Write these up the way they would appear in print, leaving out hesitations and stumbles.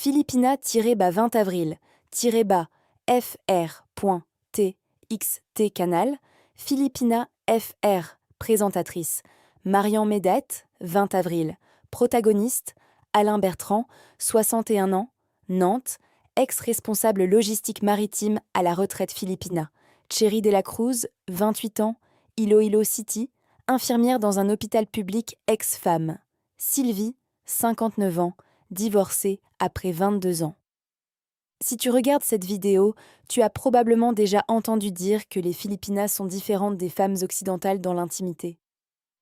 Filipina-20 avril-fr.txt canal, Filipina FR, présentatrice, Marian Médette, 20 avril, protagoniste, Alain Bertrand, 61 ans, Nantes, ex-responsable logistique maritime à la retraite Filipina, Cherry de la Cruz, 28 ans, Iloilo City, infirmière dans un hôpital public ex-femme, Sylvie, 59 ans, divorcée après 22 ans. Si tu regardes cette vidéo, tu as probablement déjà entendu dire que les Filipinas sont différentes des femmes occidentales dans l'intimité.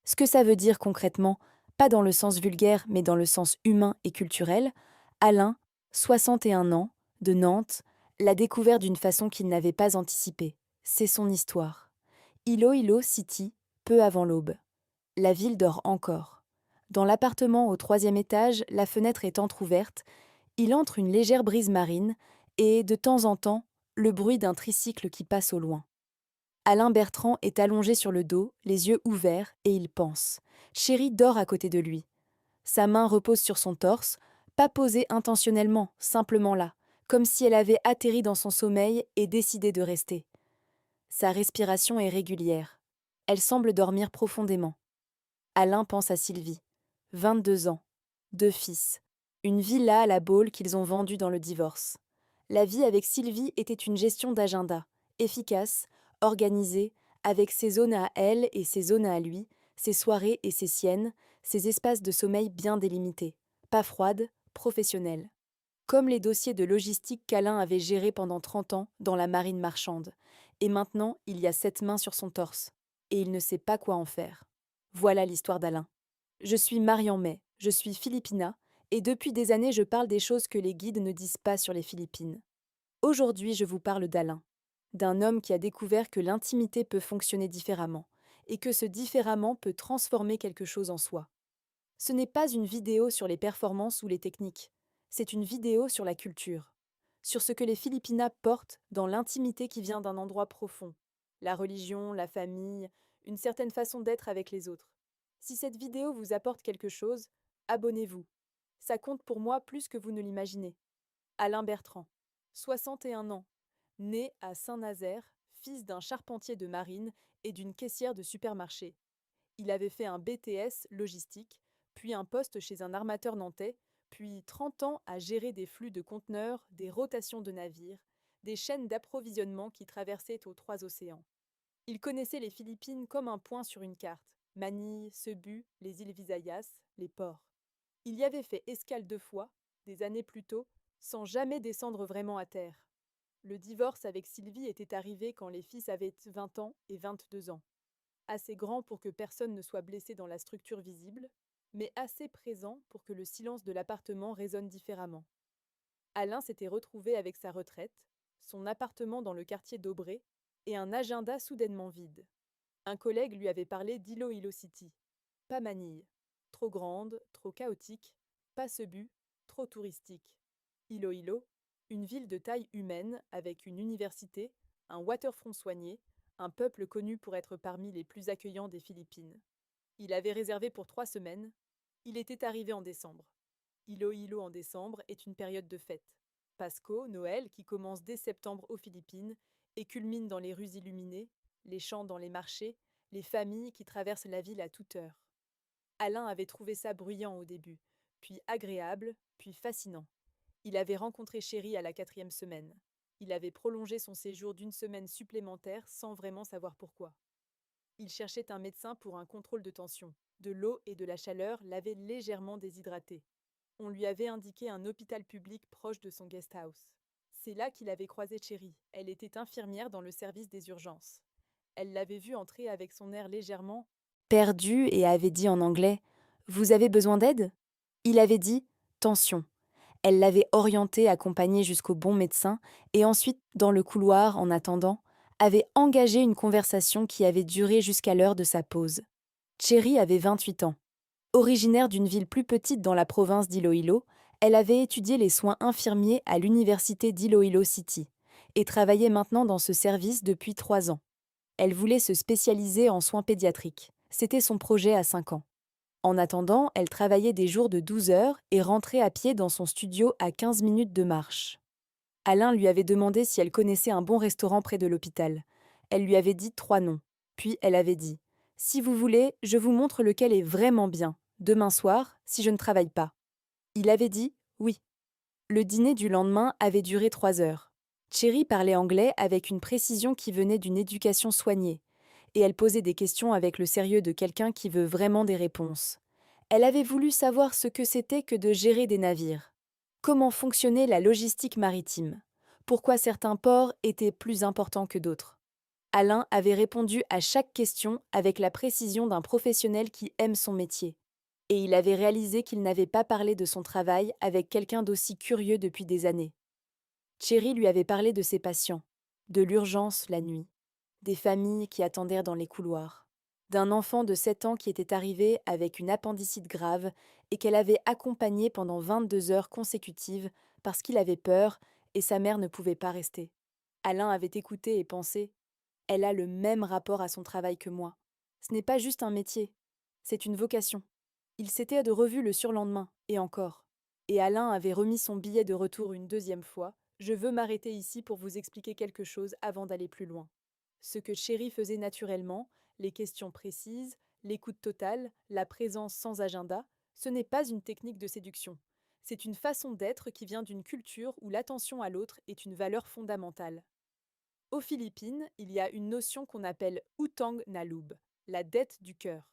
Ce que ça veut dire concrètement, pas dans le sens vulgaire mais dans le sens humain et culturel, Alain, 61 ans, de Nantes, l'a découvert d'une façon qu'il n'avait pas anticipée. C'est son histoire. Iloilo City, peu avant l'aube. La ville dort encore. Dans l'appartement au 3e étage, la fenêtre est entr'ouverte, il entre une légère brise marine et, de temps en temps, le bruit d'un tricycle qui passe au loin. Alain Bertrand est allongé sur le dos, les yeux ouverts, et il pense. Chéri dort à côté de lui. Sa main repose sur son torse, pas posée intentionnellement, simplement là, comme si elle avait atterri dans son sommeil et décidé de rester. Sa respiration est régulière. Elle semble dormir profondément. Alain pense à Sylvie. 22 ans, 2 fils, une villa à la Baule qu'ils ont vendue dans le divorce. La vie avec Sylvie était une gestion d'agenda, efficace, organisée, avec ses zones à elle et ses zones à lui, ses soirées et ses siennes, ses espaces de sommeil bien délimités, pas froides, professionnels. Comme les dossiers de logistique qu'Alain avait gérés pendant 30 ans dans la marine marchande. Et maintenant, il y a 7 mains sur son torse. Et il ne sait pas quoi en faire. Voilà l'histoire d'Alain. Je suis Marian May, je suis Filipina, et depuis des années je parle des choses que les guides ne disent pas sur les Philippines. Aujourd'hui je vous parle d'Alain, d'un homme qui a découvert que l'intimité peut fonctionner différemment, et que ce différemment peut transformer quelque chose en soi. Ce n'est pas une vidéo sur les performances ou les techniques, c'est une vidéo sur la culture, sur ce que les Filipinas portent dans l'intimité qui vient d'un endroit profond, la religion, la famille, une certaine façon d'être avec les autres. Si cette vidéo vous apporte quelque chose, abonnez-vous. Ça compte pour moi plus que vous ne l'imaginez. Alain Bertrand, 61 ans, né à Saint-Nazaire, fils d'un charpentier de marine et d'une caissière de supermarché. Il avait fait un BTS logistique, puis un poste chez un armateur nantais, puis 30 ans à gérer des flux de conteneurs, des rotations de navires, des chaînes d'approvisionnement qui traversaient aux 3 océans. Il connaissait les Philippines comme un point sur une carte. Manille, Cebu, les îles Visayas, les ports. Il y avait fait escale 2 fois, des années plus tôt, sans jamais descendre vraiment à terre. Le divorce avec Sylvie était arrivé quand les fils avaient 20 ans et 22 ans. Assez grand pour que personne ne soit blessé dans la structure visible, mais assez présent pour que le silence de l'appartement résonne différemment. Alain s'était retrouvé avec sa retraite, son appartement dans le quartier d'Aubrey et un agenda soudainement vide. Un collègue lui avait parlé d'Iloilo City. Pas Manille. Trop grande, trop chaotique. Pas Cebu, trop touristique. Iloilo, une ville de taille humaine avec une université, un waterfront soigné, un peuple connu pour être parmi les plus accueillants des Philippines. Il avait réservé pour 3 semaines. Il était arrivé en décembre. Iloilo en décembre est une période de fête. Pasco, Noël, qui commence dès septembre aux Philippines et culmine dans les rues illuminées, les chants dans les marchés, les familles qui traversent la ville à toute heure. Alain avait trouvé ça bruyant au début, puis agréable, puis fascinant. Il avait rencontré Chéri à la 4e semaine. Il avait prolongé son séjour d'1 semaine supplémentaire sans vraiment savoir pourquoi. Il cherchait un médecin pour un contrôle de tension. De l'eau et de la chaleur l'avaient légèrement déshydraté. On lui avait indiqué un hôpital public proche de son guest house. C'est là qu'il avait croisé Chéri. Elle était infirmière dans le service des urgences. Elle l'avait vu entrer avec son air légèrement perdu et avait dit en anglais « Vous avez besoin d'aide ?» Il avait dit « Tension ». Elle l'avait orienté, accompagné jusqu'au bon médecin et ensuite, dans le couloir, en attendant, avait engagé une conversation qui avait duré jusqu'à l'heure de sa pause. Cherry avait 28 ans. Originaire d'une ville plus petite dans la province d'Iloilo, elle avait étudié les soins infirmiers à l'université d'Iloilo City et travaillait maintenant dans ce service depuis 3 ans. Elle voulait se spécialiser en soins pédiatriques. C'était son projet à 5 ans. En attendant, elle travaillait des jours de 12 heures et rentrait à pied dans son studio à 15 minutes de marche. Alain lui avait demandé si elle connaissait un bon restaurant près de l'hôpital. Elle lui avait dit 3 noms. Puis elle avait dit: Si vous voulez, je vous montre lequel est vraiment bien, demain soir, si je ne travaille pas. Il avait dit oui. Le dîner du lendemain avait duré 3 heures. Cherry parlait anglais avec une précision qui venait d'une éducation soignée, et elle posait des questions avec le sérieux de quelqu'un qui veut vraiment des réponses. Elle avait voulu savoir ce que c'était que de gérer des navires. Comment fonctionnait la logistique maritime? Pourquoi certains ports étaient plus importants que d'autres? Alain avait répondu à chaque question avec la précision d'un professionnel qui aime son métier. Et il avait réalisé qu'il n'avait pas parlé de son travail avec quelqu'un d'aussi curieux depuis des années. Cherry lui avait parlé de ses patients, de l'urgence la nuit, des familles qui attendirent dans les couloirs, d'un enfant de 7 ans qui était arrivé avec une appendicite grave et qu'elle avait accompagné pendant 22 heures consécutives parce qu'il avait peur et sa mère ne pouvait pas rester. Alain avait écouté et pensé: elle a le même rapport à son travail que moi. Ce n'est pas juste un métier, c'est une vocation. Il s'était de revu le surlendemain, et encore. Et Alain avait remis son billet de retour une deuxième fois. Je veux m'arrêter ici pour vous expliquer quelque chose avant d'aller plus loin. Ce que Chéri faisait naturellement, les questions précises, l'écoute totale, la présence sans agenda, ce n'est pas une technique de séduction. C'est une façon d'être qui vient d'une culture où l'attention à l'autre est une valeur fondamentale. Aux Philippines, il y a une notion qu'on appelle utang na loob, la dette du cœur.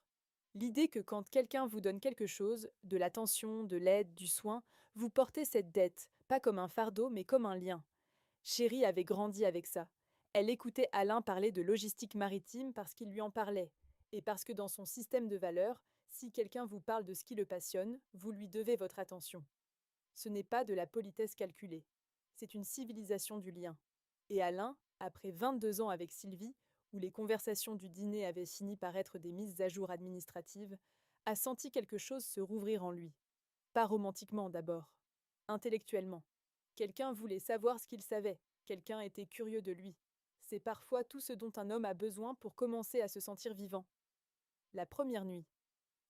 L'idée que quand quelqu'un vous donne quelque chose, de l'attention, de l'aide, du soin, vous portez cette dette, pas comme un fardeau, mais comme un lien. Chérie avait grandi avec ça. Elle écoutait Alain parler de logistique maritime parce qu'il lui en parlait, et parce que dans son système de valeurs, si quelqu'un vous parle de ce qui le passionne, vous lui devez votre attention. Ce n'est pas de la politesse calculée, c'est une civilisation du lien. Et Alain, après 22 ans avec Sylvie, où les conversations du dîner avaient fini par être des mises à jour administratives, a senti quelque chose se rouvrir en lui. Pas romantiquement d'abord, intellectuellement. Quelqu'un voulait savoir ce qu'il savait, quelqu'un était curieux de lui. C'est parfois tout ce dont un homme a besoin pour commencer à se sentir vivant. La première nuit,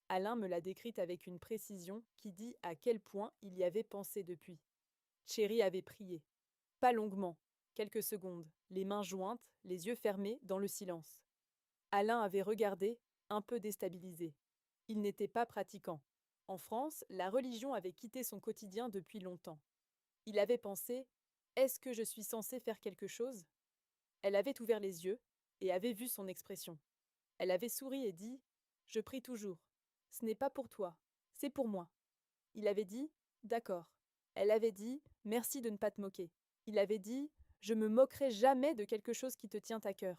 Alain me l'a décrite avec une précision qui dit à quel point il y avait pensé depuis. Chéri avait prié. Pas longuement, quelques secondes, les mains jointes, les yeux fermés, dans le silence. Alain avait regardé, un peu déstabilisé. Il n'était pas pratiquant. En France, la religion avait quitté son quotidien depuis longtemps. Il avait pensé: est-ce que je suis censé faire quelque chose? Elle avait ouvert les yeux et avait vu son expression. Elle avait souri et dit: je prie toujours. Ce n'est pas pour toi, c'est pour moi. Il avait dit: d'accord. Elle avait dit: merci de ne pas te moquer. Il avait dit: je me moquerai jamais de quelque chose qui te tient à cœur.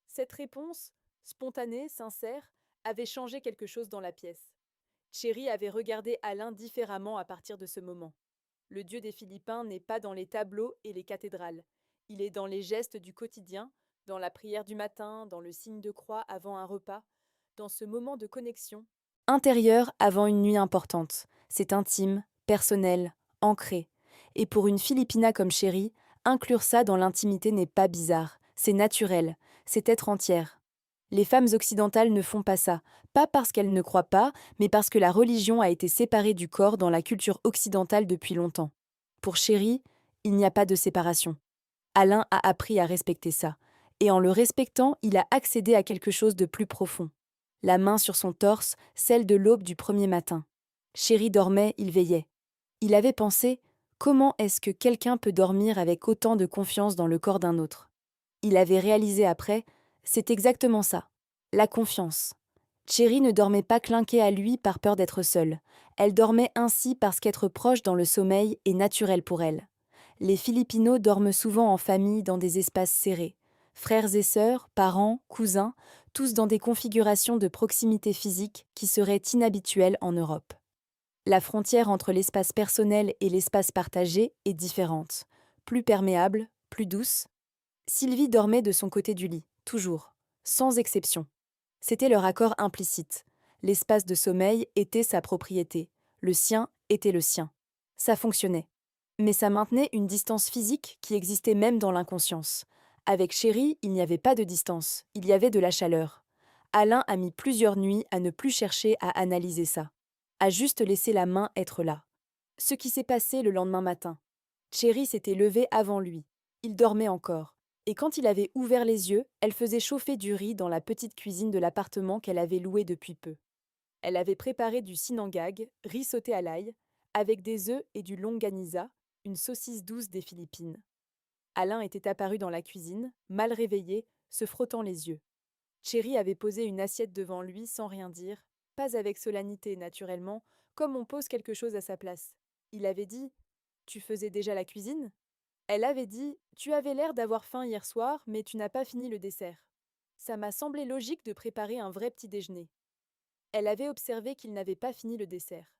Cette réponse, spontanée, sincère, avait changé quelque chose dans la pièce. Chéri avait regardé Alain différemment à partir de ce moment. Le Dieu des Philippins n'est pas dans les tableaux et les cathédrales. Il est dans les gestes du quotidien, dans la prière du matin, dans le signe de croix avant un repas, dans ce moment de connexion intérieure avant une nuit importante. C'est intime, personnel, ancré. Et pour une Philippina comme Chéri, inclure ça dans l'intimité n'est pas bizarre, c'est naturel, c'est être entière. Les femmes occidentales ne font pas ça, pas parce qu'elles ne croient pas, mais parce que la religion a été séparée du corps dans la culture occidentale depuis longtemps. Pour Chéri, il n'y a pas de séparation. Alain a appris à respecter ça, et en le respectant, il a accédé à quelque chose de plus profond. La main sur son torse, celle de l'aube du premier matin. Chéri dormait, il veillait. Il avait pensé: comment est-ce que quelqu'un peut dormir avec autant de confiance dans le corps d'un autre? Il avait réalisé après: c'est exactement ça, la confiance. Chéri ne dormait pas clinquée à lui par peur d'être seule. Elle dormait ainsi parce qu'être proche dans le sommeil est naturel pour elle. Les Filipinos dorment souvent en famille dans des espaces serrés. Frères et sœurs, parents, cousins, tous dans des configurations de proximité physique qui seraient inhabituelles en Europe. La frontière entre l'espace personnel et l'espace partagé est différente, plus perméable, plus douce. Sylvie dormait de son côté du lit, toujours, sans exception. C'était leur accord implicite. L'espace de sommeil était sa propriété, le sien était le sien. Ça fonctionnait. Mais ça maintenait une distance physique qui existait même dans l'inconscience. Avec Chéri, il n'y avait pas de distance, il y avait de la chaleur. Alain a mis plusieurs nuits à ne plus chercher à analyser ça, à juste laisser la main être là. Ce qui s'est passé le lendemain matin. Chéri s'était levée avant lui. Il dormait encore. Et quand il avait ouvert les yeux, elle faisait chauffer du riz dans la petite cuisine de l'appartement qu'elle avait loué depuis peu. Elle avait préparé du sinangag, riz sauté à l'ail, avec des œufs et du longaniza, une saucisse douce des Philippines. Alain était apparu dans la cuisine, mal réveillé, se frottant les yeux. Chéri avait posé une assiette devant lui sans rien dire, pas avec solennité naturellement, comme on pose quelque chose à sa place. Il avait dit: Tu faisais déjà la cuisine? Elle avait dit: Tu avais l'air d'avoir faim hier soir, mais tu n'as pas fini le dessert. Ça m'a semblé logique de préparer un vrai petit déjeuner. Elle avait observé qu'il n'avait pas fini le dessert.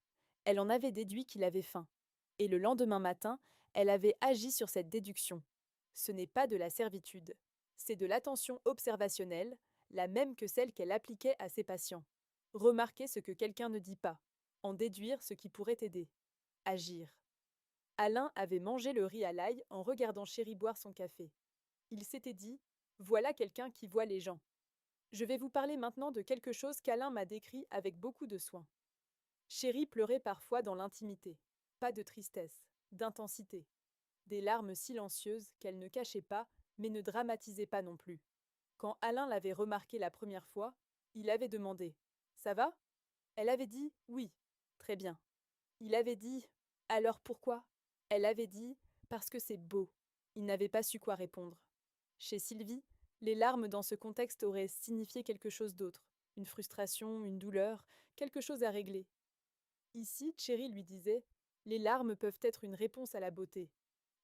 Elle en avait déduit qu'il avait faim. Et le lendemain matin, elle avait agi sur cette déduction. Ce n'est pas de la servitude. C'est de l'attention observationnelle, la même que celle qu'elle appliquait à ses patients. Remarquer ce que quelqu'un ne dit pas. En déduire ce qui pourrait aider. Agir. Alain avait mangé le riz à l'ail en regardant Chéri boire son café. Il s'était dit: Voilà quelqu'un qui voit les gens. Je vais vous parler maintenant de quelque chose qu'Alain m'a décrit avec beaucoup de soin. Chéri pleurait parfois dans l'intimité. Pas de tristesse, d'intensité. Des larmes silencieuses qu'elle ne cachait pas, mais ne dramatisait pas non plus. Quand Alain l'avait remarqué la première fois, il avait demandé: Ça va? Elle avait dit: Oui. Très bien. Il avait dit: Alors pourquoi? Elle avait dit: Parce que c'est beau. Il n'avait pas su quoi répondre. Chez Sylvie, les larmes dans ce contexte auraient signifié quelque chose d'autre, une frustration, une douleur, quelque chose à régler. Ici, Chéri lui disait: Les larmes peuvent être une réponse à la beauté.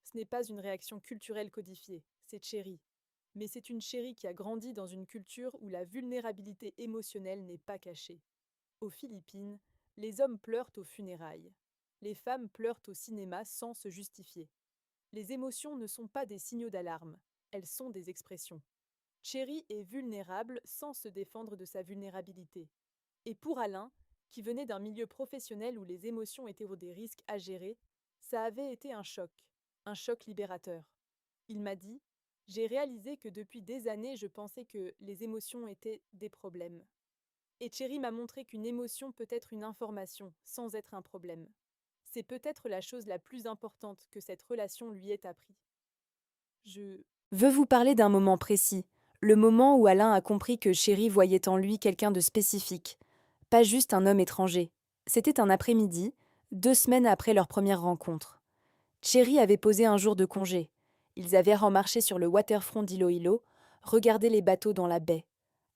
Ce n'est pas une réaction culturelle codifiée, c'est Chéri. Mais c'est une Chéri qui a grandi dans une culture où la vulnérabilité émotionnelle n'est pas cachée. Aux Philippines, les hommes pleurent aux funérailles. Les femmes pleurent au cinéma sans se justifier. Les émotions ne sont pas des signaux d'alarme, elles sont des expressions. Chéri est vulnérable sans se défendre de sa vulnérabilité. Et pour Alain, qui venait d'un milieu professionnel où les émotions étaient des risques à gérer, ça avait été un choc libérateur. Il m'a dit: J'ai réalisé que depuis des années, je pensais que les émotions étaient des problèmes. Et Thierry m'a montré qu'une émotion peut être une information, sans être un problème. C'est peut-être la chose la plus importante que cette relation lui ait appris. Je veux vous parler d'un moment précis, le moment où Alain a compris que Chéri voyait en lui quelqu'un de spécifique, pas juste un homme étranger. C'était un après-midi, 2 semaines après leur première rencontre. Chéri avait posé un jour de congé. Ils avaient remarché sur le waterfront d'Iloilo, regardé les bateaux dans la baie.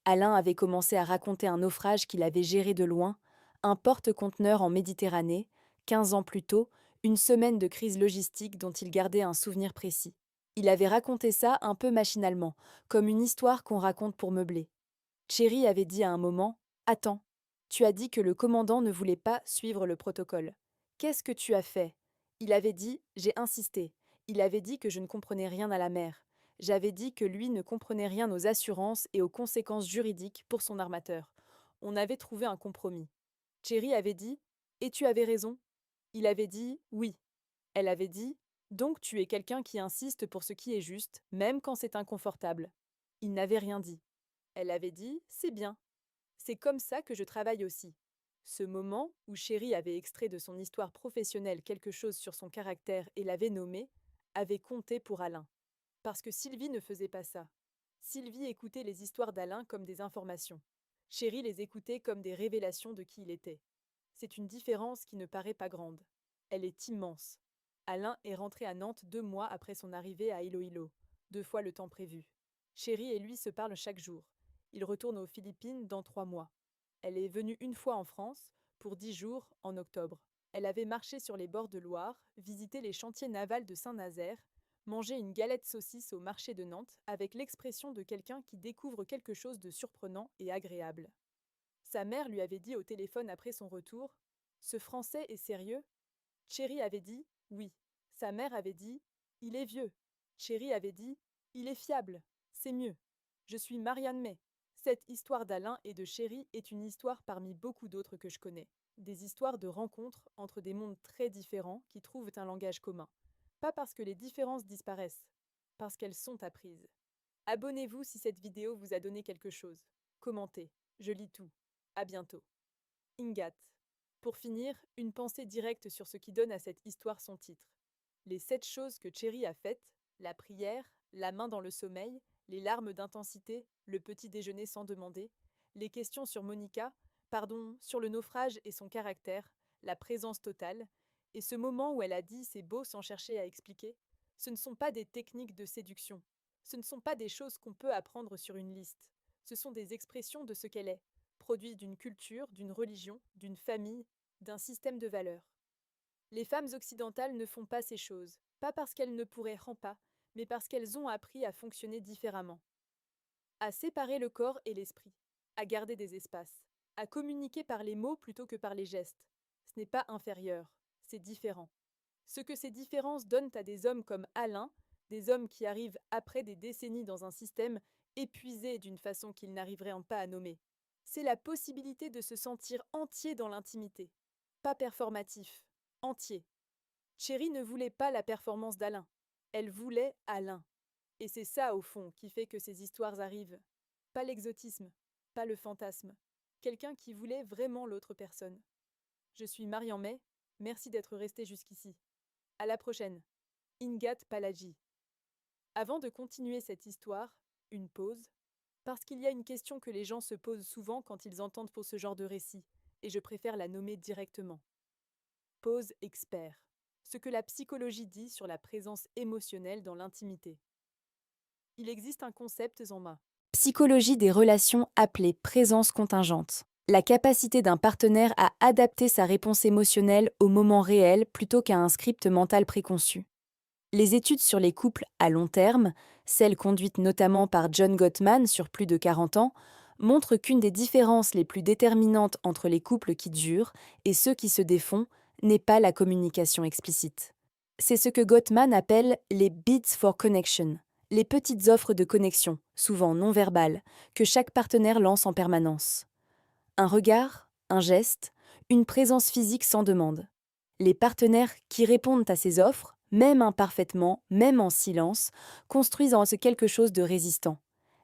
Alain avait commencé à raconter un naufrage qu'il avait géré de loin, un porte-conteneurs en Méditerranée, 15 ans plus tôt, une semaine de crise logistique dont il gardait un souvenir précis. Il avait raconté ça un peu machinalement, comme une histoire qu'on raconte pour meubler. Chéri avait dit à un moment: Attends, tu as dit que le commandant ne voulait pas suivre le protocole. Qu'est-ce que tu as fait? Il avait dit: J'ai insisté. Il avait dit que je ne comprenais rien à la mer. J'avais dit que lui ne comprenait rien aux assurances et aux conséquences juridiques pour son armateur. On avait trouvé un compromis. Chéri avait dit: Et tu avais raison. Il avait dit: Oui. Elle avait dit: Donc tu es quelqu'un qui insiste pour ce qui est juste, même quand c'est inconfortable. Il n'avait rien dit. Elle avait dit: C'est bien. C'est comme ça que je travaille aussi. Ce moment où Chéri avait extrait de son histoire professionnelle quelque chose sur son caractère et l'avait nommé, avait compté pour Alain. Parce que Sylvie ne faisait pas ça. Sylvie écoutait les histoires d'Alain comme des informations. Chéri les écoutait comme des révélations de qui il était. C'est une différence qui ne paraît pas grande. Elle est immense. Alain est rentré à Nantes 2 mois après son arrivée à Iloilo, 2 fois le temps prévu. Chéri et lui se parlent chaque jour. Il retourne aux Philippines dans 3 mois. Elle est venue une fois en France, pour 10 jours, en octobre. Elle avait marché sur les bords de Loire, visité les chantiers navals de Saint-Nazaire, mangé une galette saucisse au marché de Nantes avec l'expression de quelqu'un qui découvre quelque chose de surprenant et agréable. Sa mère lui avait dit au téléphone après son retour: Ce Français est sérieux? Chéri avait dit: Oui. Sa mère avait dit: Il est vieux. Chéri avait dit: Il est fiable. C'est mieux. Je suis Marianne May. Cette histoire d'Alain et de Chéri est une histoire parmi beaucoup d'autres que je connais. Des histoires de rencontres entre des mondes très différents qui trouvent un langage commun. Pas parce que les différences disparaissent, parce qu'elles sont apprises. Abonnez-vous si cette vidéo vous a donné quelque chose. Commentez. Je lis tout. À bientôt. Ingat. Pour finir, une pensée directe sur ce qui donne à cette histoire son titre. Les 7 choses que Cherry a faites, la prière, la main dans le sommeil, les larmes d'intensité, le petit déjeuner sans demander, les questions sur Monica, pardon, sur le naufrage et son caractère, la présence totale, et ce moment où elle a dit c'est beau sans chercher à expliquer, ce ne sont pas des techniques de séduction, ce ne sont pas des choses qu'on peut apprendre sur une liste, ce sont des expressions de ce qu'elle est, produit d'une culture, d'une religion, d'une famille, d'un système de valeurs. Les femmes occidentales ne font pas ces choses, pas parce qu'elles ne pourraient pas, mais parce qu'elles ont appris à fonctionner différemment, à séparer le corps et l'esprit, à garder des espaces, à communiquer par les mots plutôt que par les gestes. Ce n'est pas inférieur, c'est différent. Ce que ces différences donnent à des hommes comme Alain, des hommes qui arrivent après des décennies dans un système épuisé d'une façon qu'ils n'arriveraient pas à nommer, c'est la possibilité de se sentir entier dans l'intimité. Pas performatif, entier. Cherry ne voulait pas la performance d'Alain. Elle voulait Alain. Et c'est ça, au fond, qui fait que ces histoires arrivent. Pas l'exotisme, pas le fantasme. Quelqu'un qui voulait vraiment l'autre personne. Je suis Marian May, merci d'être resté jusqu'ici. À la prochaine. Ingat Palaji. Avant de continuer cette histoire, une pause, parce qu'il y a une question que les gens se posent souvent quand ils entendent pour ce genre de récit, et je préfère la nommer directement. Pause expert. Ce que la psychologie dit sur la présence émotionnelle dans l'intimité. Il existe un concept en main. Psychologie des relations appelée présence contingente. La capacité d'un partenaire à adapter sa réponse émotionnelle au moment réel plutôt qu'à un script mental préconçu. Les études sur les couples à long terme, celles conduites notamment par John Gottman sur plus de 40 ans, montrent qu'une des différences les plus déterminantes entre les couples qui durent et ceux qui se défont n'est pas la communication explicite. C'est ce que Gottman appelle les bids for connection, les petites offres de connexion, souvent non verbales, que chaque partenaire lance en permanence. Un regard, un geste, une présence physique sans demande. Les partenaires qui répondent à ces offres, même imparfaitement, même en silence, construisent en ce quelque chose de résistant.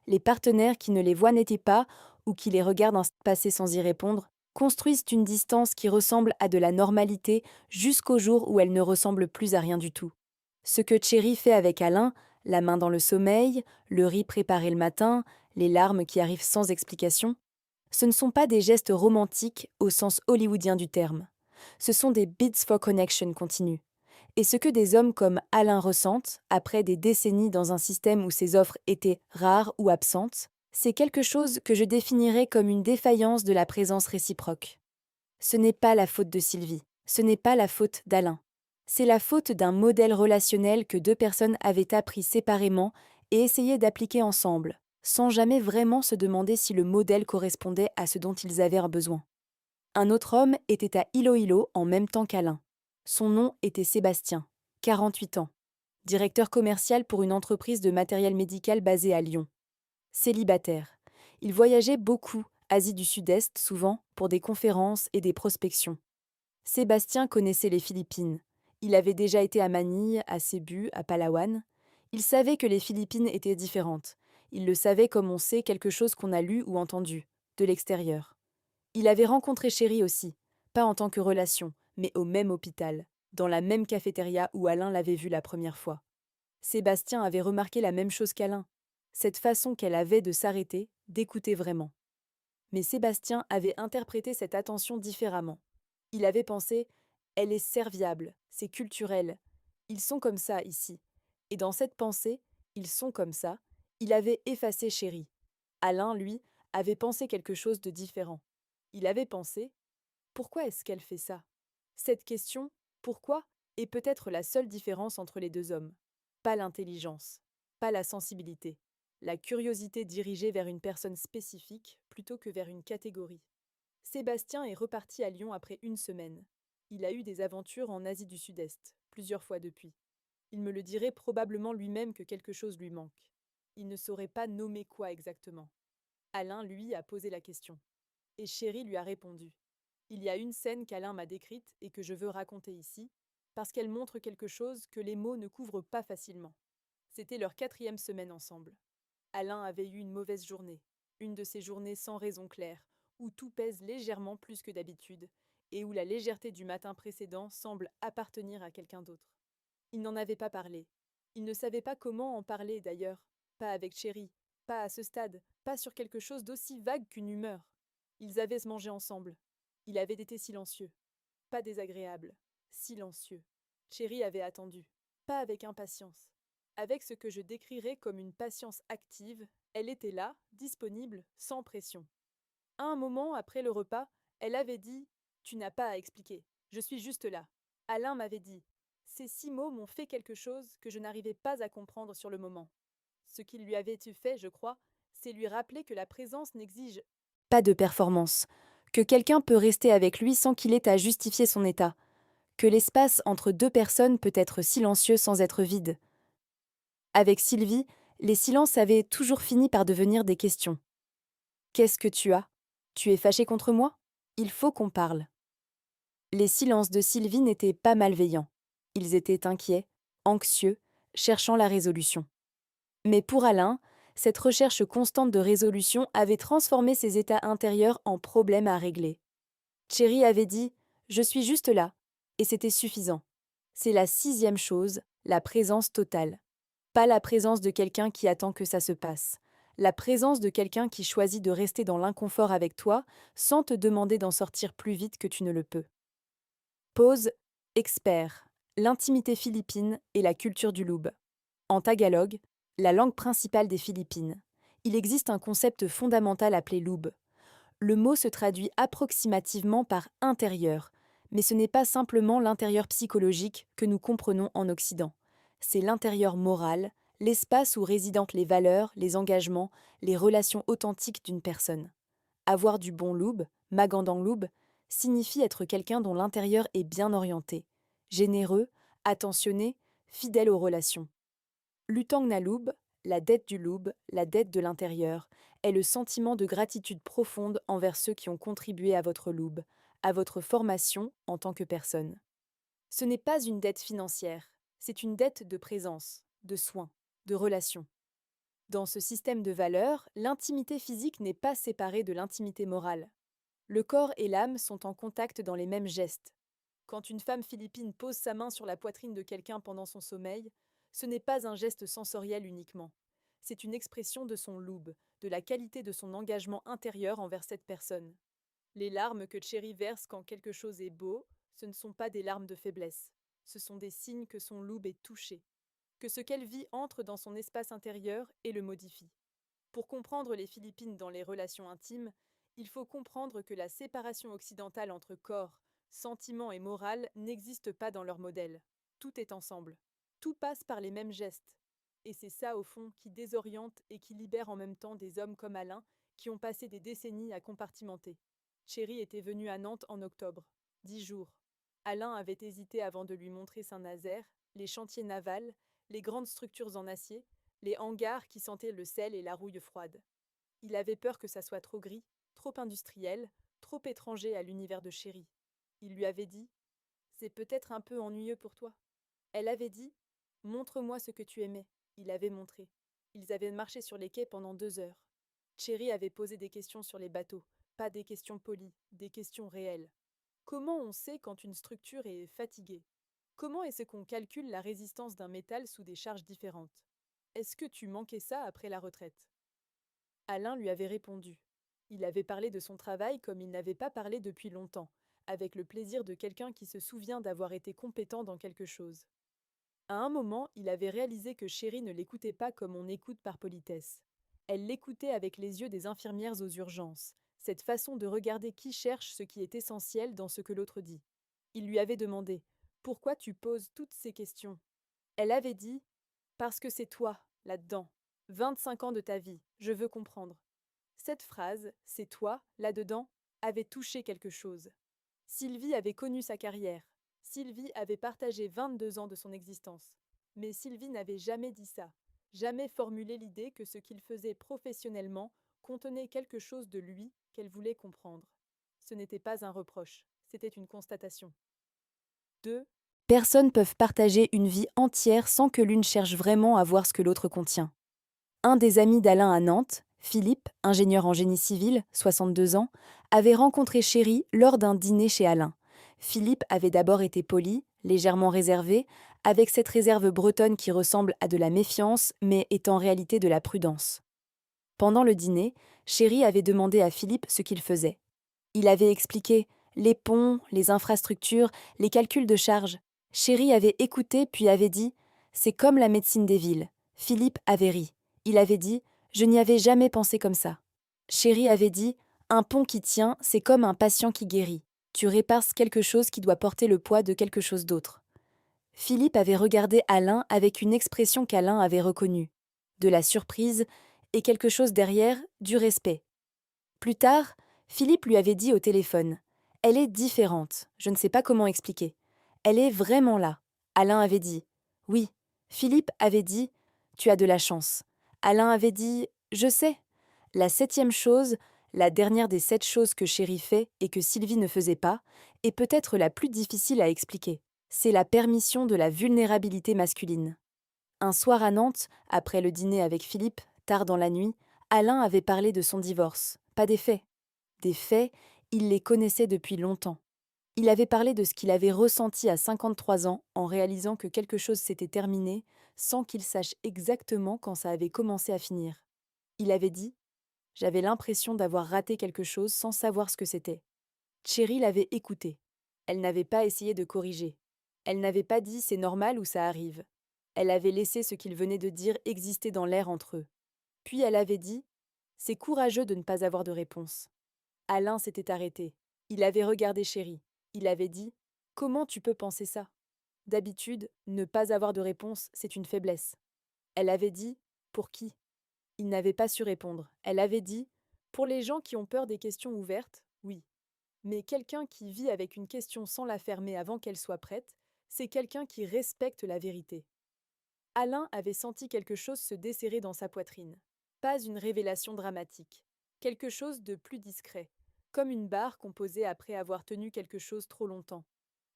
Les partenaires qui ne les voient n'étaient pas, ou qui les regardent passer sans y répondre, construisent une distance qui ressemble à de la normalité jusqu'au jour où elle ne ressemble plus à rien du tout. Ce que Cherry fait avec Alain, la main dans le sommeil, le riz préparé le matin, les larmes qui arrivent sans explication, ce ne sont pas des gestes romantiques au sens hollywoodien du terme. Ce sont des bids for connection continue. Et ce que des hommes comme Alain ressentent, après des décennies dans un système où ces offres étaient rares ou absentes, c'est quelque chose que je définirais comme une défaillance de la présence réciproque. Ce n'est pas la faute de Sylvie, ce n'est pas la faute d'Alain. C'est la faute d'un modèle relationnel que 2 personnes avaient appris séparément et essayé d'appliquer ensemble, sans jamais vraiment se demander si le modèle correspondait à ce dont ils avaient besoin. Un autre homme était à Iloilo en même temps qu'Alain. Son nom était Sébastien, 48 ans, directeur commercial pour une entreprise de matériel médical basée à Lyon. Célibataire. Il voyageait beaucoup, Asie du Sud-Est souvent, pour des conférences et des prospections. Sébastien connaissait les Philippines. Il avait déjà été à Manille, à Cebu, à Palawan. Il savait que les Philippines étaient différentes. Il le savait comme on sait quelque chose qu'on a lu ou entendu, de l'extérieur. Il avait rencontré Chéri aussi, pas en tant que relation, mais au même hôpital, dans la même cafétéria où Alain l'avait vue la première fois. Sébastien avait remarqué la même chose qu'Alain, cette façon qu'elle avait de s'arrêter, d'écouter vraiment. Mais Sébastien avait interprété cette attention différemment. Il avait pensé « elle est serviable, c'est culturel, ils sont comme ça ici ». Et dans cette pensée « ils sont comme ça », il avait effacé Chéri. Alain, lui, avait pensé quelque chose de différent. Il avait pensé « pourquoi est-ce qu'elle fait ça ?» Cette question « pourquoi ?» est peut-être la seule différence entre les 2 hommes. Pas l'intelligence, pas la sensibilité, la curiosité dirigée vers une personne spécifique plutôt que vers une catégorie. Sébastien est reparti à Lyon après une semaine. Il a eu des aventures en Asie du Sud-Est, plusieurs fois depuis. Il me le dirait probablement lui-même que quelque chose lui manque. Il ne saurait pas nommer quoi exactement. Alain, lui, a posé la question. Et Chéri lui a répondu. Il y a une scène qu'Alain m'a décrite et que je veux raconter ici, parce qu'elle montre quelque chose que les mots ne couvrent pas facilement. C'était leur 4e semaine ensemble. Alain avait eu une mauvaise journée. une de ces journées sans raison claire, où tout pèse légèrement plus que d'habitude, et où la légèreté du matin précédent semble appartenir à quelqu'un d'autre. Il n'en avait pas parlé. Il ne savait pas comment en parler d'ailleurs, pas avec Chéri, pas à ce stade, pas sur quelque chose d'aussi vague qu'une humeur. Ils avaient se manger ensemble. Il avait été silencieux, pas désagréable, silencieux. Chéri avait attendu, pas avec impatience. Avec ce que je décrirais comme une patience active, elle était là, disponible, sans pression. À un moment, après le repas, elle avait dit: Tu n'as pas à expliquer, je suis juste là. Alain m'avait dit: Ces 6 mots m'ont fait quelque chose que je n'arrivais pas à comprendre sur le moment. Ce qu'il lui avait été fait, je crois, c'est lui rappeler que la présence n'exige Pas de performance, que quelqu'un peut rester avec lui sans qu'il ait à justifier son état, que l'espace entre deux personnes peut être silencieux sans être vide. Avec Sylvie, les silences avaient toujours fini par devenir des questions. Qu'est-ce que tu as? Tu es fâché contre moi? Il faut qu'on parle. Les silences de Sylvie n'étaient pas malveillants. Ils étaient inquiets, anxieux, cherchant la résolution. Mais pour Alain, cette recherche constante de résolution avait transformé ses états intérieurs en problèmes à régler. Thierry avait dit: Je suis juste là, et c'était suffisant. C'est la 6e chose, la présence totale. Pas la présence de quelqu'un qui attend que ça se passe. La présence de quelqu'un qui choisit de rester dans l'inconfort avec toi sans te demander d'en sortir plus vite que tu ne le peux. Pause expert. L'intimité philippine et la culture du loub. En tagalog, la langue principale des Philippines, il existe un concept fondamental appelé loub. Le mot se traduit approximativement par intérieur, mais ce n'est pas simplement l'intérieur psychologique que nous comprenons en Occident. C'est l'intérieur moral, l'espace où résident les valeurs, les engagements, les relations authentiques d'une personne. Avoir du bon loub, magandang loub, signifie être quelqu'un dont l'intérieur est bien orienté, généreux, attentionné, fidèle aux relations. L'utang na loub, la dette du loub, la dette de l'intérieur, est le sentiment de gratitude profonde envers ceux qui ont contribué à votre loub, à votre formation en tant que personne. Ce n'est pas une dette financière, c'est une dette de présence, de soins, de relations. Dans ce système de valeurs, l'intimité physique n'est pas séparée de l'intimité morale. Le corps et l'âme sont en contact dans les mêmes gestes. Quand une femme philippine pose sa main sur la poitrine de quelqu'un pendant son sommeil, ce n'est pas un geste sensoriel uniquement. C'est une expression de son loub, de la qualité de son engagement intérieur envers cette personne. Les larmes que Cherry verse quand quelque chose est beau, ce ne sont pas des larmes de faiblesse. Ce sont des signes que son loub est touché, que ce qu'elle vit entre dans son espace intérieur et le modifie. Pour comprendre les Philippines dans les relations intimes, il faut comprendre que la séparation occidentale entre corps, sentiments et morale n'existe pas dans leur modèle. Tout est ensemble. Tout passe par les mêmes gestes. Et c'est ça, au fond, qui désoriente et qui libère en même temps des hommes comme Alain, qui ont passé des décennies à compartimenter. Chéri était venu à Nantes en octobre. 10 jours. Alain avait hésité avant de lui montrer Saint-Nazaire, les chantiers navals, les grandes structures en acier, les hangars qui sentaient le sel et la rouille froide. Il avait peur que ça soit trop gris, trop industriel, trop étranger à l'univers de Chéri. Il lui avait dit: C'est peut-être un peu ennuyeux pour toi. Elle avait dit: Montre-moi ce que tu aimais. Il avait montré. Ils avaient marché sur les quais pendant 2 heures. Chéri avait posé des questions sur les bateaux, pas des questions polies, des questions réelles. Comment on sait quand une structure est fatiguée? Comment est-ce qu'on calcule la résistance d'un métal sous des charges différentes? Est-ce que tu manquais ça après la retraite? Alain lui avait répondu. Il avait parlé de son travail comme il n'avait pas parlé depuis longtemps, avec le plaisir de quelqu'un qui se souvient d'avoir été compétent dans quelque chose. À un moment, il avait réalisé que Chéri ne l'écoutait pas comme on écoute par politesse. Elle l'écoutait avec les yeux des infirmières aux urgences, cette façon de regarder qui cherche ce qui est essentiel dans ce que l'autre dit. Il lui avait demandé: Pourquoi tu poses toutes ces questions? Elle avait dit: Parce que c'est toi, là-dedans. 25 ans de ta vie, je veux comprendre. Cette phrase, c'est toi, là-dedans, avait touché quelque chose. Sylvie avait connu sa carrière. Sylvie avait partagé 22 ans de son existence. Mais Sylvie n'avait jamais dit ça, jamais formulé l'idée que ce qu'il faisait professionnellement contenait quelque chose de lui qu'elle voulait comprendre. Ce n'était pas un reproche, c'était une constatation. 2. Personnes peuvent partager une vie entière sans que l'une cherche vraiment à voir ce que l'autre contient. Un des amis d'Alain à Nantes, Philippe, ingénieur en génie civil, 62 ans, avait rencontré Chéri lors d'un dîner chez Alain. Philippe avait d'abord été poli, légèrement réservé, avec cette réserve bretonne qui ressemble à de la méfiance, mais est en réalité de la prudence. Pendant le dîner, Chéri avait demandé à Philippe ce qu'il faisait. Il avait expliqué les ponts, les infrastructures, les calculs de charges. Chéri avait écouté puis avait dit « C'est comme la médecine des villes ». Philippe avait ri. Il avait dit « Je n'y avais jamais pensé comme ça ». Chéri avait dit « Un pont qui tient, c'est comme un patient qui guérit. Tu répares quelque chose qui doit porter le poids de quelque chose d'autre ». Philippe avait regardé Alain avec une expression qu'Alain avait reconnue. De la surprise et quelque chose derrière, du respect. Plus tard, Philippe lui avait dit au téléphone « Elle est différente, je ne sais pas comment expliquer. Elle est vraiment là. » Alain avait dit « Oui ». Philippe avait dit « Tu as de la chance ». Alain avait dit « Je sais ». La 7e chose, la dernière des 7 choses que Chéri fait et que Sylvie ne faisait pas, est peut-être la plus difficile à expliquer. C'est la permission de la vulnérabilité masculine. Un soir à Nantes, après le dîner avec Philippe, tard dans la nuit, Alain avait parlé de son divorce, pas des faits. Des faits, il les connaissait depuis longtemps. Il avait parlé de ce qu'il avait ressenti à 53 ans en réalisant que quelque chose s'était terminé sans qu'il sache exactement quand ça avait commencé à finir. Il avait dit « J'avais l'impression d'avoir raté quelque chose sans savoir ce que c'était ». Chéri l'avait écouté. Elle n'avait pas essayé de corriger. Elle n'avait pas dit « c'est normal ou ça arrive ». Elle avait laissé ce qu'il venait de dire exister dans l'air entre eux. Puis elle avait dit « C'est courageux de ne pas avoir de réponse ». Alain s'était arrêté. Il avait regardé Chéri. Il avait dit « Comment tu peux penser ça ?» D'habitude, ne pas avoir de réponse, c'est une faiblesse. Elle avait dit « Pour qui ?» Il n'avait pas su répondre. Elle avait dit « Pour les gens qui ont peur des questions ouvertes, oui. Mais quelqu'un qui vit avec une question sans la fermer avant qu'elle soit prête, c'est quelqu'un qui respecte la vérité. » Alain avait senti quelque chose se desserrer dans sa poitrine. Pas une révélation dramatique. Quelque chose de plus discret, comme une barre qu'on posait après avoir tenu quelque chose trop longtemps.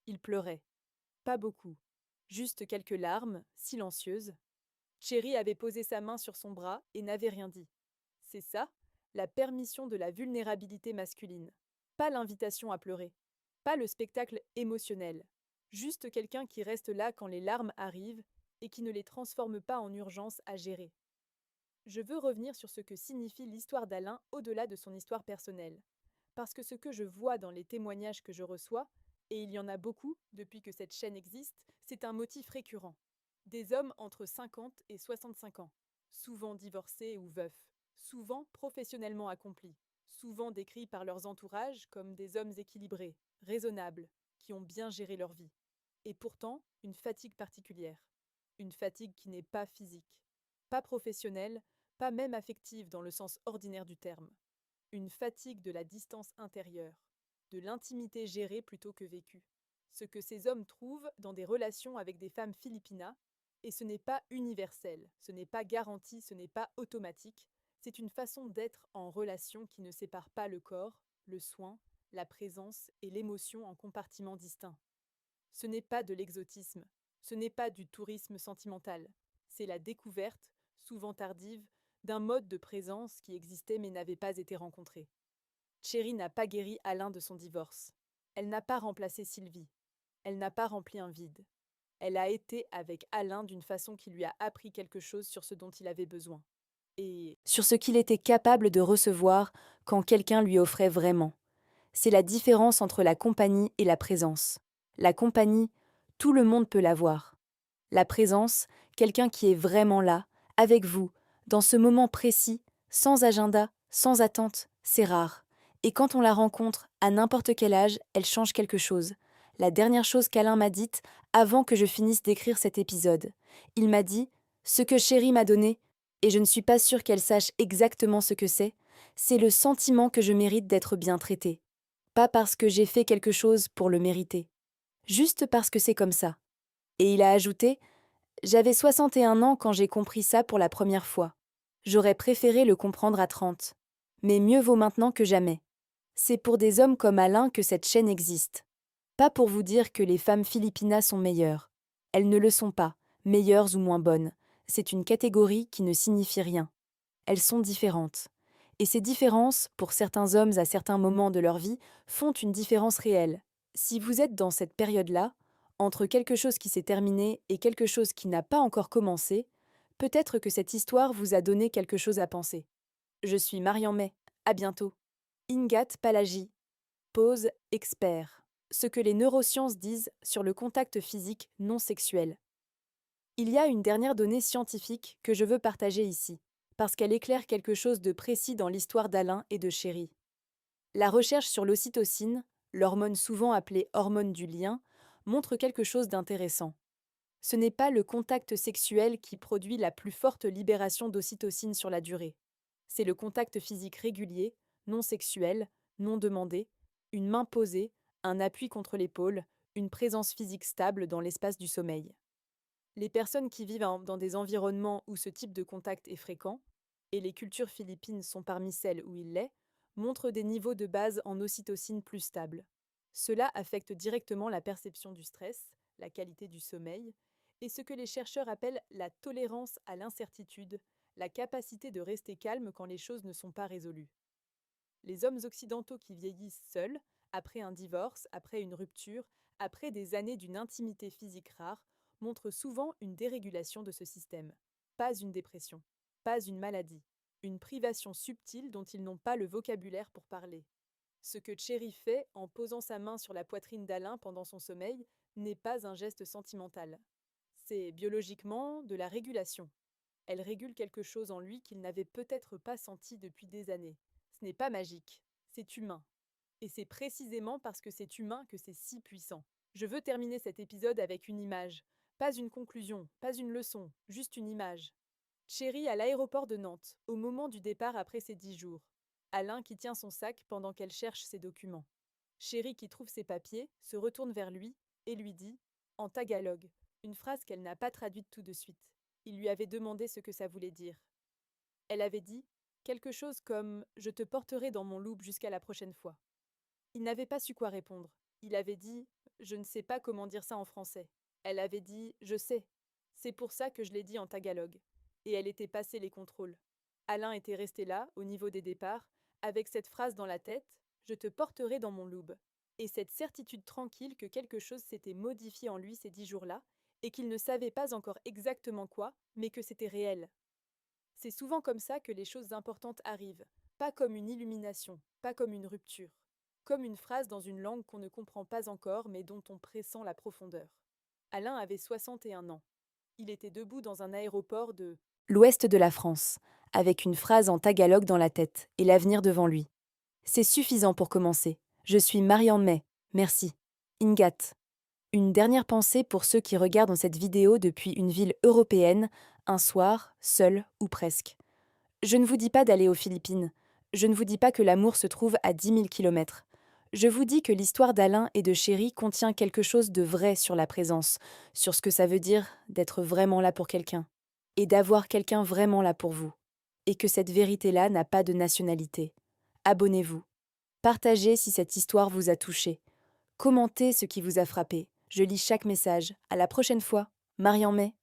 Il pleurait. Pas beaucoup. Juste quelques larmes, silencieuses. Chéri avait posé sa main sur son bras et n'avait rien dit. C'est ça, la permission de la vulnérabilité masculine. Pas l'invitation à pleurer. Pas le spectacle émotionnel. Juste quelqu'un qui reste là quand les larmes arrivent et qui ne les transforme pas en urgence à gérer. Je veux revenir sur ce que signifie l'histoire d'Alain au-delà de son histoire personnelle. Parce que ce que je vois dans les témoignages que je reçois, et il y en a beaucoup depuis que cette chaîne existe, c'est un motif récurrent. Des hommes entre 50 et 65 ans, souvent divorcés ou veufs, souvent professionnellement accomplis, souvent décrits par leurs entourages comme des hommes équilibrés, raisonnables, qui ont bien géré leur vie. Et pourtant, une fatigue particulière. Une fatigue qui n'est pas physique, pas professionnelle, pas même affective dans le sens ordinaire du terme. Une fatigue de la distance intérieure, de l'intimité gérée plutôt que vécue. Ce que ces hommes trouvent dans des relations avec des femmes philippinas, et ce n'est pas universel, ce n'est pas garanti, ce n'est pas automatique, c'est une façon d'être en relation qui ne sépare pas le corps, le soin, la présence et l'émotion en compartiments distincts. Ce n'est pas de l'exotisme, ce n'est pas du tourisme sentimental, c'est la découverte, souvent tardive, d'un mode de présence qui existait mais n'avait pas été rencontré. Chéri n'a pas guéri Alain de son divorce. Elle n'a pas remplacé Sylvie. Elle n'a pas rempli un vide. Elle a été avec Alain d'une façon qui lui a appris quelque chose sur ce dont il avait besoin. Et sur ce qu'il était capable de recevoir quand quelqu'un lui offrait vraiment. C'est la différence entre la compagnie et la présence. La compagnie, tout le monde peut l'avoir. La présence, quelqu'un qui est vraiment là, avec vous, dans ce moment précis, sans agenda, sans attente, c'est rare. Et quand on la rencontre, à n'importe quel âge, elle change quelque chose. La dernière chose qu'Alain m'a dite avant que je finisse d'écrire cet épisode. Il m'a dit « Ce que Chéri m'a donné, et je ne suis pas sûre qu'elle sache exactement ce que c'est le sentiment que je mérite d'être bien traitée. Pas parce que j'ai fait quelque chose pour le mériter. Juste parce que c'est comme ça. » Et il a ajouté « J'avais 61 ans quand j'ai compris ça pour la première fois. J'aurais préféré le comprendre à 30. Mais mieux vaut maintenant que jamais. C'est pour des hommes comme Alain que cette chaîne existe. Pas pour vous dire que les femmes philippinas sont meilleures. Elles ne le sont pas, meilleures ou moins bonnes. C'est une catégorie qui ne signifie rien. Elles sont différentes. Et ces différences, pour certains hommes à certains moments de leur vie, font une différence réelle. Si vous êtes dans cette période-là, entre quelque chose qui s'est terminé et quelque chose qui n'a pas encore commencé, peut-être que cette histoire vous a donné quelque chose à penser. Je suis Marian May. À bientôt. Ingat Palagi. Pause expert. Ce que les neurosciences disent sur le contact physique non sexuel. Il y a une dernière donnée scientifique que je veux partager ici, parce qu'elle éclaire quelque chose de précis dans l'histoire d'Alain et de Chéri. La recherche sur l'ocytocine, l'hormone souvent appelée hormone du lien, montre quelque chose d'intéressant. Ce n'est pas le contact sexuel qui produit la plus forte libération d'ocytocine sur la durée. C'est le contact physique régulier, non sexuel, non demandé, une main posée, un appui contre l'épaule, une présence physique stable dans l'espace du sommeil. Les personnes qui vivent dans des environnements où ce type de contact est fréquent, et les cultures philippines sont parmi celles où il l'est, montrent des niveaux de base en ocytocine plus stables. Cela affecte directement la perception du stress, la qualité du sommeil, et ce que les chercheurs appellent la tolérance à l'incertitude, la capacité de rester calme quand les choses ne sont pas résolues. Les hommes occidentaux qui vieillissent seuls, après un divorce, après une rupture, après des années d'une intimité physique rare, montrent souvent une dérégulation de ce système. Pas une dépression, pas une maladie, une privation subtile dont ils n'ont pas le vocabulaire pour parler. Ce que Cherry fait en posant sa main sur la poitrine d'Alain pendant son sommeil n'est pas un geste sentimental. C'est biologiquement de la régulation. Elle régule quelque chose en lui qu'il n'avait peut-être pas senti depuis des années. Ce n'est pas magique, c'est humain. Et c'est précisément parce que c'est humain que c'est si puissant. Je veux terminer cet épisode avec une image. Pas une conclusion, pas une leçon, juste une image. Chéri à l'aéroport de Nantes, au moment du départ après ses 10 jours. Alain qui tient son sac pendant qu'elle cherche ses documents. Chéri qui trouve ses papiers, se retourne vers lui et lui dit, en tagalog, une phrase qu'elle n'a pas traduite tout de suite. Il lui avait demandé ce que ça voulait dire. Elle avait dit quelque chose comme « Je te porterai dans mon loup jusqu'à la prochaine fois ». Il n'avait pas su quoi répondre. Il avait dit « Je ne sais pas comment dire ça en français ». Elle avait dit « Je sais ». C'est pour ça que je l'ai dit en tagalog. Et elle était passée les contrôles. Alain était resté là, au niveau des départs, avec cette phrase dans la tête « Je te porterai dans mon loup ». Et cette certitude tranquille que quelque chose s'était modifié en lui ces 10 jours-là, et qu'il ne savait pas encore exactement quoi, mais que c'était réel. C'est souvent comme ça que les choses importantes arrivent, pas comme une illumination, pas comme une rupture, comme une phrase dans une langue qu'on ne comprend pas encore mais dont on pressent la profondeur. Alain avait 61 ans. Il était debout dans un aéroport de l'ouest de la France, avec une phrase en tagalog dans la tête et l'avenir devant lui. C'est suffisant pour commencer. Je suis Marian May. Merci. Ingat. Une dernière pensée pour ceux qui regardent cette vidéo depuis une ville européenne, un soir, seul ou presque. Je ne vous dis pas d'aller aux Philippines. Je ne vous dis pas que l'amour se trouve à 10 000 kilomètres. Je vous dis que l'histoire d'Alain et de Chéri contient quelque chose de vrai sur la présence, sur ce que ça veut dire d'être vraiment là pour quelqu'un, et d'avoir quelqu'un vraiment là pour vous, et que cette vérité-là n'a pas de nationalité. Abonnez-vous. Partagez si cette histoire vous a touché. Commentez ce qui vous a frappé. Je lis chaque message. À la prochaine fois. Marian May.